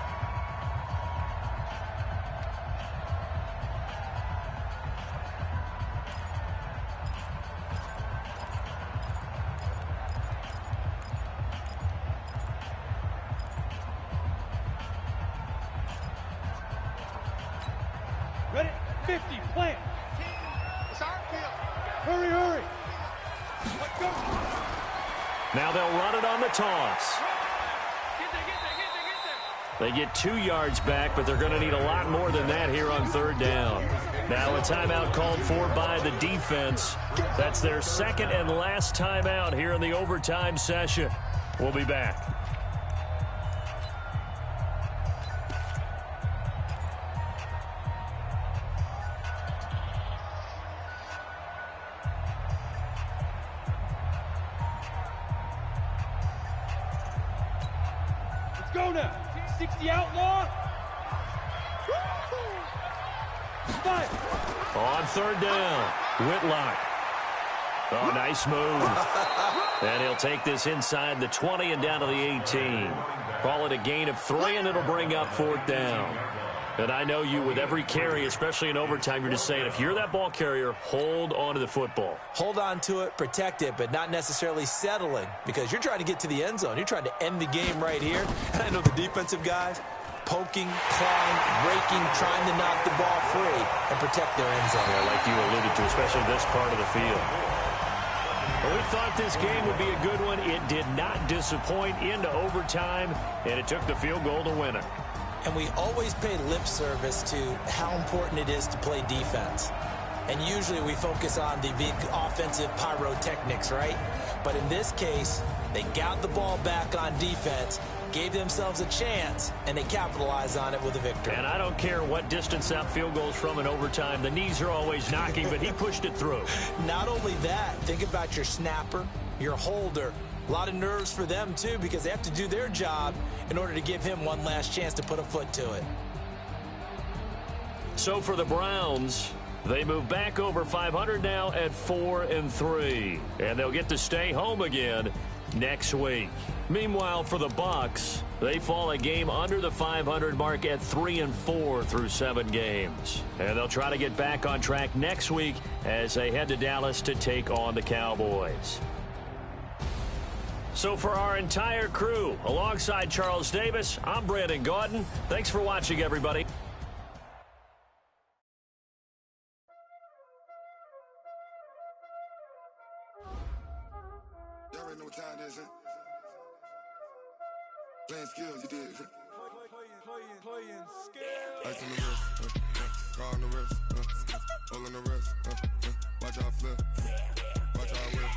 Ready? 50, plant. It's our field. Hurry. Let's go. Now they'll run it on the toss. Get there. They get 2 yards back, but they're going to need a lot more than that here on 3rd down. Now a timeout called for by the defense. That's their second and last timeout here in the overtime session. We'll be back. Go now. 60 outlaw. Fire. On 3rd down, Whitlock. Oh, nice move. And he'll take this inside the 20 and down to the 18. Call it a gain of 3, and it'll bring up 4th down. And I know you, with every carry, especially in overtime, you're just saying, if you're that ball carrier, hold on to the football. Hold on to it, protect it, but not necessarily settling because you're trying to get to the end zone. You're trying to end the game right here. And I know the defensive guys poking, clawing, breaking, trying to knock the ball free and protect their end zone. Yeah, like you alluded to, especially this part of the field. Well, we thought this game would be a good one. It did not disappoint into overtime, and it took the field goal to win it. And we always pay lip service to how important it is to play defense. And usually we focus on the big offensive pyrotechnics, right? But in this case, they got the ball back on defense, gave themselves a chance, and they capitalized on it with a victory. And I don't care what distance that field goes from in overtime. The knees are always knocking, but he pushed it through. Not only that, think about your snapper, your holder. A lot of nerves for them, too, because they have to do their job in order to give him one last chance to put a foot to it. So for the Browns, they move back over 500 now at 4-3. And they'll get to stay home again next week. Meanwhile, for the Bucs, they fall a game under the 500 mark at 3-4 through 7 games. And they'll try to get back on track next week as they head to Dallas to take on the Cowboys. So for our entire crew, alongside Charles Davis, I'm Brandon Gaudin. Thanks for watching, everybody. Y'all already know what time it is, huh? Playing skills, you did. Playing skills. Ice on the wrist, car on the wrist, hole in the wrist, watch out flip, watch out whip,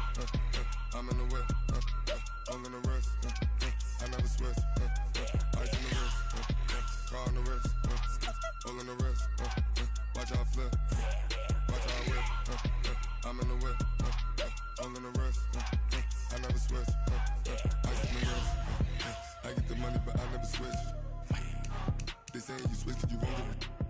I'm in the whip, hole in the wrist, I never switch, ice on the wrist, car on the wrist, hole in the wrist, watch out flip, watch out whip, I'm in the whip, hole in the wrist, I never switch, ice on the wrist, I get the money but I never switch. They say you switch, you won't get it.